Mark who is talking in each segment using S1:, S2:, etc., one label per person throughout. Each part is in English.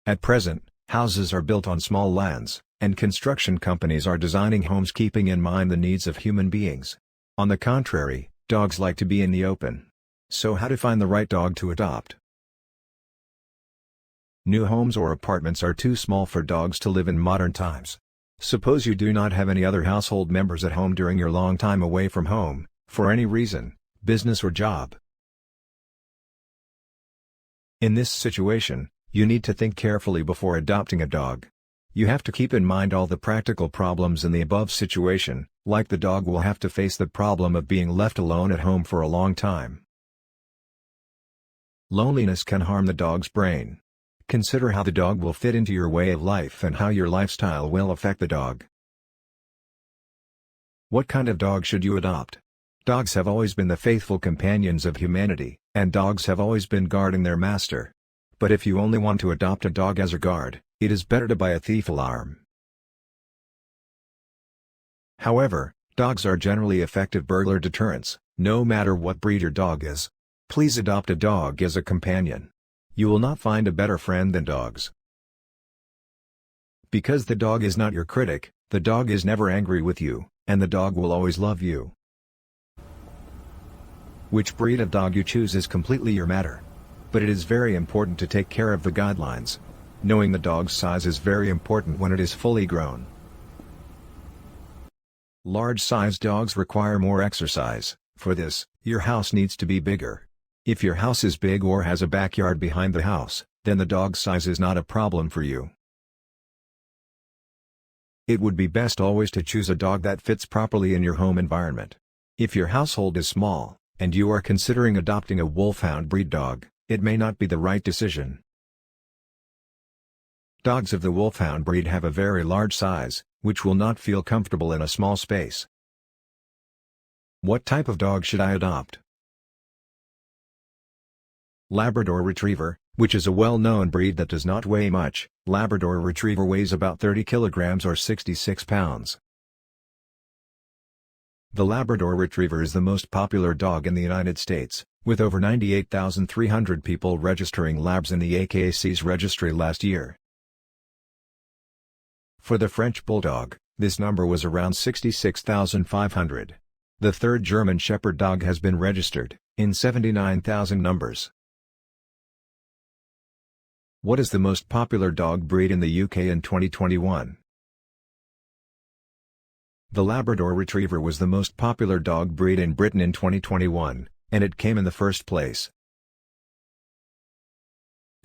S1: At present, houses are built on small lands, and construction companies are designing homes keeping in mind the needs of human beings. On the contrary, dogs like to be in the open. So how to find the right dog to adopt? New homes or apartments are too small for dogs to live in modern times. Suppose you do not have any other household members at home during your long time away from home, for any reason, business or job. In this situation, you need to think carefully before adopting a dog. You have to keep in mind all the practical problems in the above situation, like the dog will have to face the problem of being left alone at home for a long time. Loneliness can harm the dog's brain. Consider how the dog will fit into your way of life and how your lifestyle will affect the dog. What kind of dog should you adopt? Dogs have always been the faithful companions of humanity, and dogs have always been guarding their master. But if you only want to adopt a dog as a guard, it is better to buy a thief alarm. However, dogs are generally effective burglar deterrents, no matter what breed your dog is. Please adopt a dog as a companion. You will not find a better friend than dogs. Because the dog is not your critic, the dog is never angry with you, and the dog will always love you. Which breed of dog you choose is completely your matter. But it is very important to take care of the guidelines. Knowing the dog's size is very important when it is fully grown. Large-sized dogs require more exercise. For this, your house needs to be bigger. If your house is big or has a backyard behind the house, then the dog's size is not a problem for you. It would be best always to choose a dog that fits properly in your home environment. If your household is small, and you are considering adopting a Wolfhound breed dog, it may not be the right decision. Dogs of the Wolfhound breed have a very large size, which will not feel comfortable in a small space. What type of dog should I adopt? Labrador Retriever, which is a well-known breed that does not weigh much. Labrador Retriever weighs about 30 kilograms or 66 pounds. The Labrador Retriever is the most popular dog in the United States, with over 98,300 people registering labs in the AKC's registry last year. For the French Bulldog, this number was around 66,500. The third German Shepherd dog has been registered, in 79,000 numbers. What is the most popular dog breed in the UK in 2021? The Labrador Retriever was the most popular dog breed in Britain in 2021, and it came in the first place.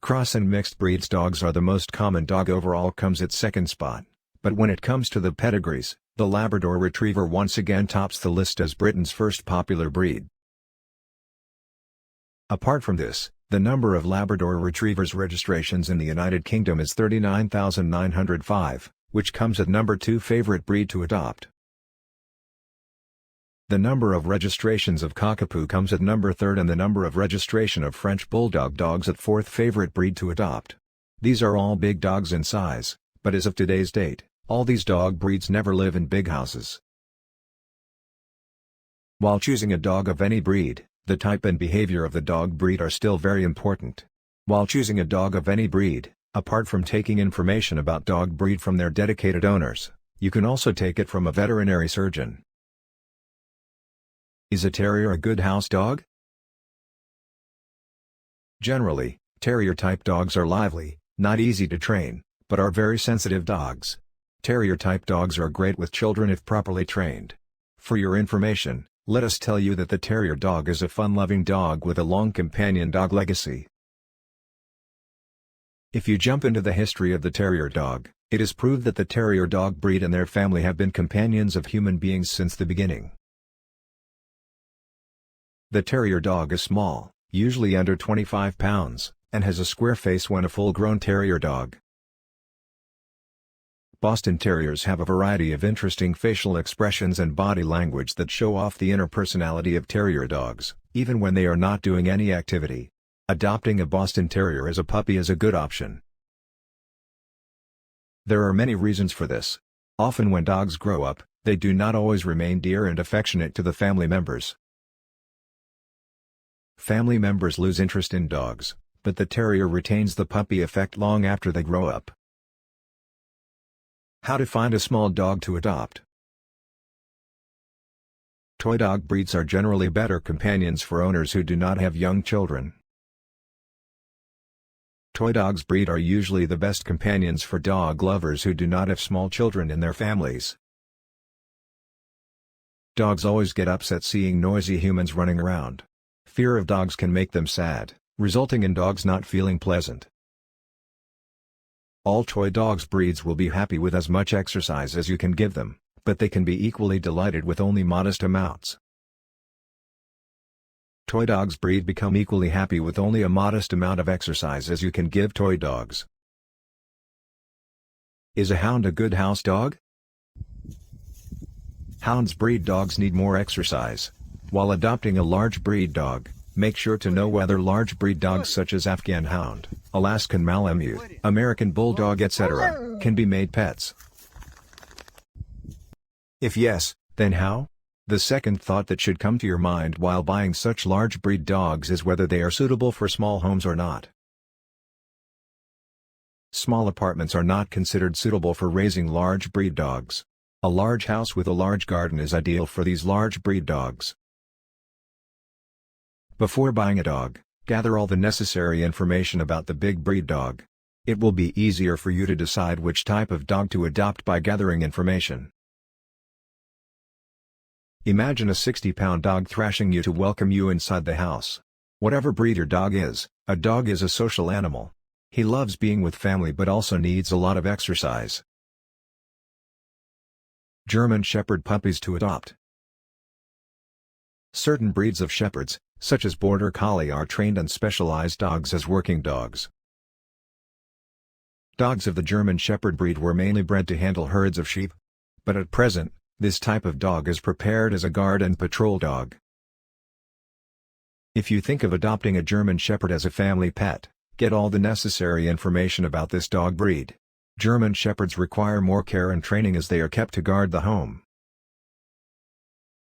S1: Cross and mixed breeds dogs are the most common dog overall, comes at second spot, but when it comes to the pedigrees, the Labrador Retriever once again tops the list as Britain's first popular breed. Apart from this, the number of Labrador Retrievers registrations in the United Kingdom is 39,905, which comes at number 2 favorite breed to adopt. The number of registrations of Cockapoo comes at number 3rd and the number of registration of French Bulldog dogs at 4th favorite breed to adopt. These are all big dogs in size, but as of today's date, all these dog breeds never live in big houses. While choosing a dog of any breed, the type and behavior of the dog breed are still very important. While choosing a dog of any breed, apart from taking information about dog breed from their dedicated owners, you can also take it from a veterinary surgeon. Is a Terrier a good house dog? Generally, Terrier-type dogs are lively, not easy to train, but are very sensitive dogs. Terrier-type dogs are great with children if properly trained. For your information, let us tell you that the Terrier dog is a fun-loving dog with a long companion dog legacy. If you jump into the history of the Terrier dog, it is proved that the Terrier dog breed and their family have been companions of human beings since the beginning. The Terrier dog is small, usually under 25 pounds, and has a square face when a full-grown Terrier dog. Boston Terriers have a variety of interesting facial expressions and body language that show off the inner personality of Terrier dogs, even when they are not doing any activity. Adopting a Boston Terrier as a puppy is a good option. There are many reasons for this. Often when dogs grow up, they do not always remain dear and affectionate to the family members. Family members lose interest in dogs, but the Terrier retains the puppy effect long after they grow up. How to find a small dog to adopt. Toy dog breeds are generally better companions for owners who do not have young children. Toy dogs breed are usually the best companions for dog lovers who do not have small children in their families. Dogs always get upset seeing noisy humans running around. Fear of dogs can make them sad, resulting in dogs not feeling pleasant. All toy dogs breeds will be happy with as much exercise as you can give them, but they can be equally delighted with only modest amounts. Toy dogs breed become equally happy with only a modest amount of exercise as you can give toy dogs. Is a hound a good house dog? Hounds breed dogs need more exercise. While adopting a large breed dog, make sure to know whether large breed dogs such as Afghan Hound, Alaskan Malamute, American Bulldog etc. can be made pets. If yes, then how? The second thought that should come to your mind while buying such large breed dogs is whether they are suitable for small homes or not. Small apartments are not considered suitable for raising large breed dogs. A large house with a large garden is ideal for these large breed dogs. Before buying a dog, gather all the necessary information about the big breed dog. It will be easier for you to decide which type of dog to adopt by gathering information. Imagine a 60-pound dog thrashing you to welcome you inside the house. Whatever breed your dog is, a dog is a social animal. He loves being with family but also needs a lot of exercise. German Shepherd puppies to adopt. Certain breeds of shepherds, such as Border Collie, are trained and specialized dogs as working dogs. Dogs of the German Shepherd breed were mainly bred to handle herds of sheep. But at present, this type of dog is prepared as a guard and patrol dog. If you think of adopting a German Shepherd as a family pet, get all the necessary information about this dog breed. German Shepherds require more care and training as they are kept to guard the home.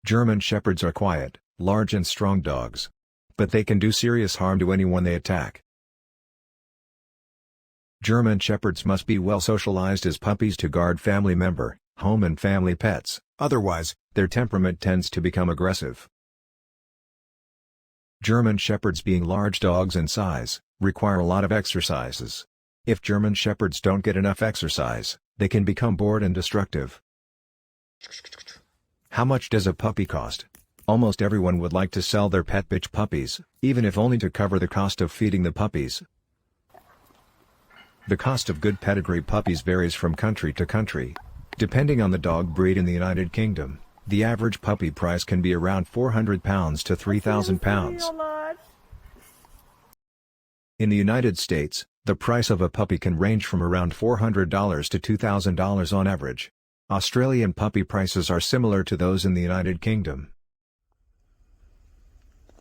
S1: German Shepherds are quiet, large and strong dogs. But they can do serious harm to anyone they attack. German Shepherds must be well socialized as puppies to guard family member, home and family pets, otherwise, their temperament tends to become aggressive. German Shepherds, being large dogs in size, require a lot of exercises. If German Shepherds don't get enough exercise, they can become bored and destructive. How much does a puppy cost? Almost everyone would like to sell their pet bitch puppies, even if only to cover the cost of feeding the puppies. The cost of good pedigree puppies varies from country to country. Depending on the dog breed in the United Kingdom, the average puppy price can be around £400 to £3,000. In the United States, the price of a puppy can range from around $400 to $2,000 on average. Australian puppy prices are similar to those in the United Kingdom.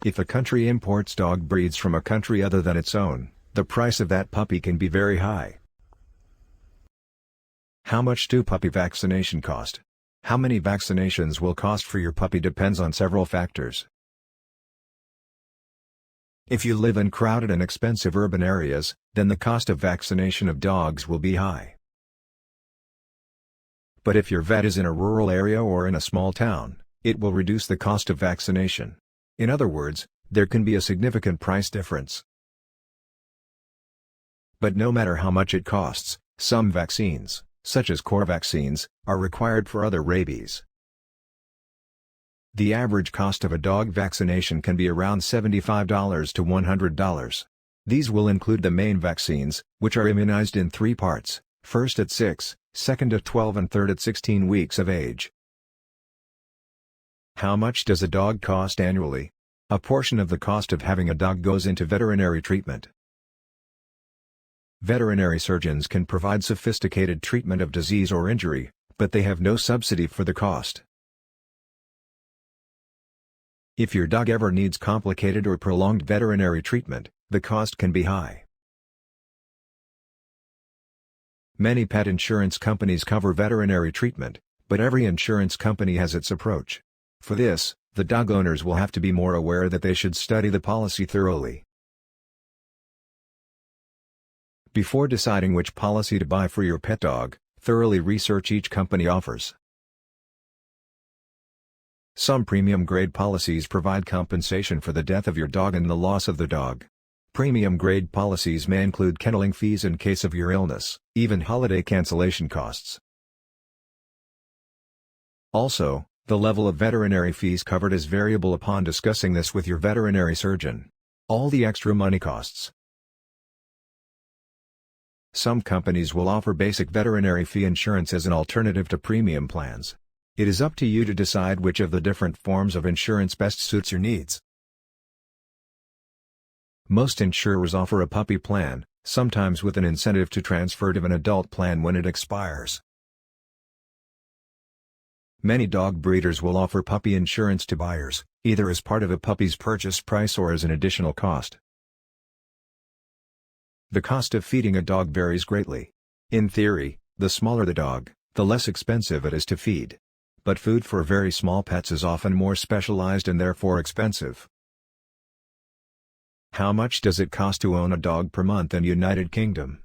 S1: If a country imports dog breeds from a country other than its own, the price of that puppy can be very high. How much do puppy vaccination cost? How many vaccinations will cost for your puppy depends on several factors. If you live in crowded and expensive urban areas, then the cost of vaccination of dogs will be high. But if your vet is in a rural area or in a small town, it will reduce the cost of vaccination. In other words, there can be a significant price difference. But no matter how much it costs, some vaccines, such as core vaccines, are required for other rabies. The average cost of a dog vaccination can be around $75 to $100. These will include the main vaccines, which are immunized in 3 parts, first at 6, second at 12 and third at 16 weeks of age. How much does a dog cost annually? A portion of the cost of having a dog goes into veterinary treatment. Veterinary surgeons can provide sophisticated treatment of disease or injury, but they have no subsidy for the cost. If your dog ever needs complicated or prolonged veterinary treatment, the cost can be high. Many pet insurance companies cover veterinary treatment, but every insurance company has its approach. For this, the dog owners will have to be more aware that they should study the policy thoroughly. Before deciding which policy to buy for your pet dog, thoroughly research each company offers. Some premium-grade policies provide compensation for the death of your dog and the loss of the dog. Premium-grade policies may include kenneling fees in case of your illness, even holiday cancellation costs. Also, the level of veterinary fees covered is variable upon discussing this with your veterinary surgeon. All the extra money costs. Some companies will offer basic veterinary fee insurance as an alternative to premium plans. It is up to you to decide which of the different forms of insurance best suits your needs. Most insurers offer a puppy plan, sometimes with an incentive to transfer to an adult plan when it expires. Many dog breeders will offer puppy insurance to buyers, either as part of a puppy's purchase price or as an additional cost. The cost of feeding a dog varies greatly. In theory, the smaller the dog, the less expensive it is to feed. But food for very small pets is often more specialized and therefore expensive. How much does it cost to own a dog per month in United Kingdom?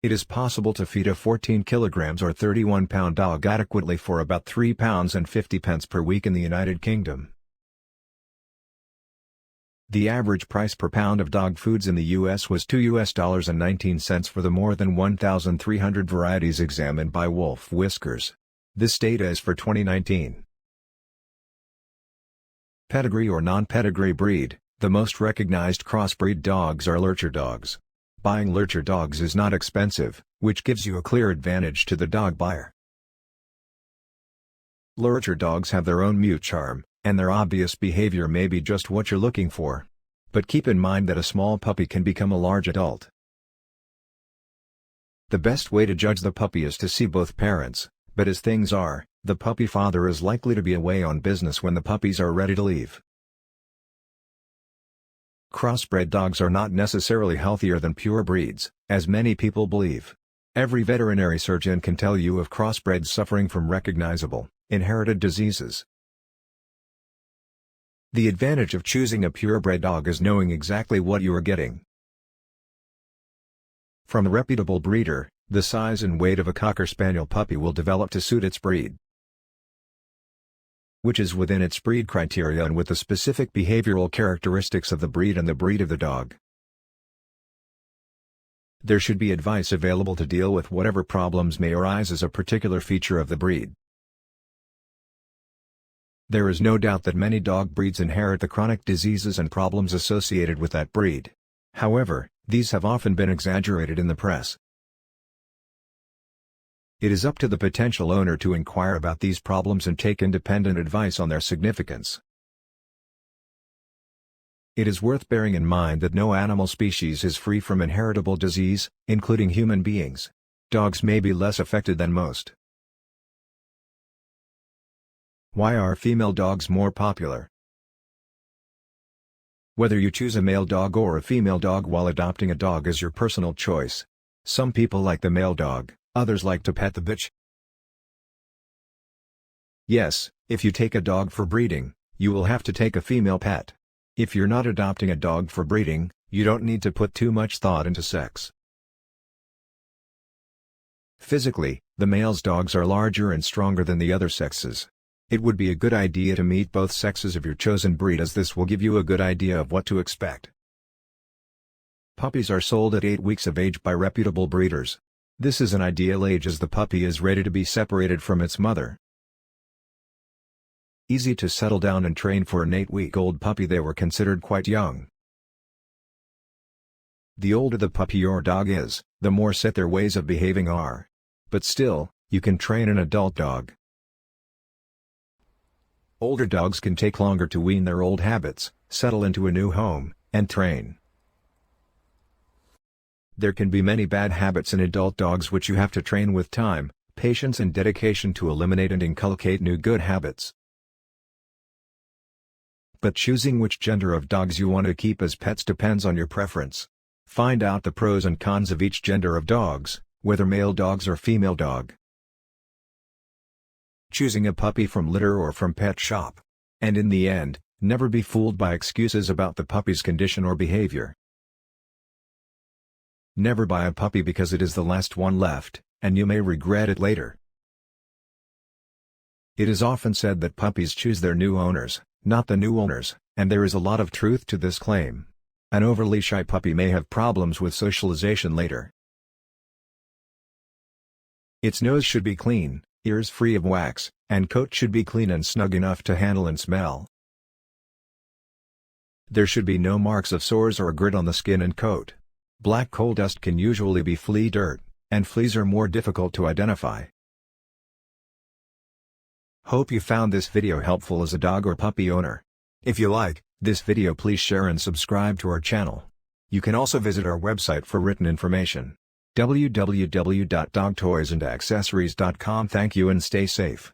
S1: It is possible to feed a 14 kilograms or 31-pound dog adequately for about £3.50 per week in the United Kingdom. The average price per pound of dog foods in the US was $2.19 for the more than 1,300 varieties examined by Wolf Whiskers. This data is for 2019. Pedigree or non-pedigree breed. The most recognized crossbreed dogs are lurcher dogs. Buying lurcher dogs is not expensive, which gives you a clear advantage to the dog buyer. Lurcher dogs have their own mute charm, and their obvious behavior may be just what you're looking for. But keep in mind that a small puppy can become a large adult. The best way to judge the puppy is to see both parents, but as things are, the puppy father is likely to be away on business when the puppies are ready to leave. Crossbred dogs are not necessarily healthier than pure breeds, as many people believe. Every veterinary surgeon can tell you of crossbreds suffering from recognizable, inherited diseases. The advantage of choosing a purebred dog is knowing exactly what you are getting. From a reputable breeder, the size and weight of a Cocker Spaniel puppy will develop to suit its breed, which is within its breed criteria and with the specific behavioral characteristics of the breed and the breed of the dog. There should be advice available to deal with whatever problems may arise as a particular feature of the breed. There is no doubt that many dog breeds inherit the chronic diseases and problems associated with that breed. However, these have often been exaggerated in the press. It is up to the potential owner to inquire about these problems and take independent advice on their significance. It is worth bearing in mind that no animal species is free from inheritable disease, including human beings. Dogs may be less affected than most. Why are female dogs more popular? Whether you choose a male dog or a female dog while adopting a dog is your personal choice. Some people like the male dog, others like to pet the bitch. Yes, if you take a dog for breeding, you will have to take a female pet. If you're not adopting a dog for breeding, you don't need to put too much thought into sex. Physically, the male's dogs are larger and stronger than the other sexes. It would be a good idea to meet both sexes of your chosen breed, as this will give you a good idea of what to expect. Puppies are sold at 8 weeks of age by reputable breeders. This is an ideal age as the puppy is ready to be separated from its mother. Easy to settle down and train for an 8-week-old puppy, they were considered quite young. The older the puppy or dog is, the more set their ways of behaving are. But still, you can train an adult dog. Older dogs can take longer to wean their old habits, settle into a new home, and train. There can be many bad habits in adult dogs which you have to train with time, patience and dedication to eliminate and inculcate new good habits. But choosing which gender of dogs you want to keep as pets depends on your preference. Find out the pros and cons of each gender of dogs, whether male dogs or female dog. choosing a puppy from litter or from pet shop. And in the end, never be fooled by excuses about the puppy's condition or behavior. Never buy a puppy because it is the last one left, and you may regret it later. It is often said that puppies choose their new owners, not the new owners, and there is a lot of truth to this claim. An overly shy puppy may have problems with socialization later. Its nose should be clean, ears free of wax, and coat should be clean and snug enough to handle and smell. There should be no marks of sores or grit on the skin and coat. Black coal dust can usually be flea dirt, and fleas are more difficult to identify. Hope you found this video helpful as a dog or puppy owner. If you like this video, please share and subscribe to our channel. You can also visit our website for written information. www.dogtoysandaccessories.com. Thank you and stay safe.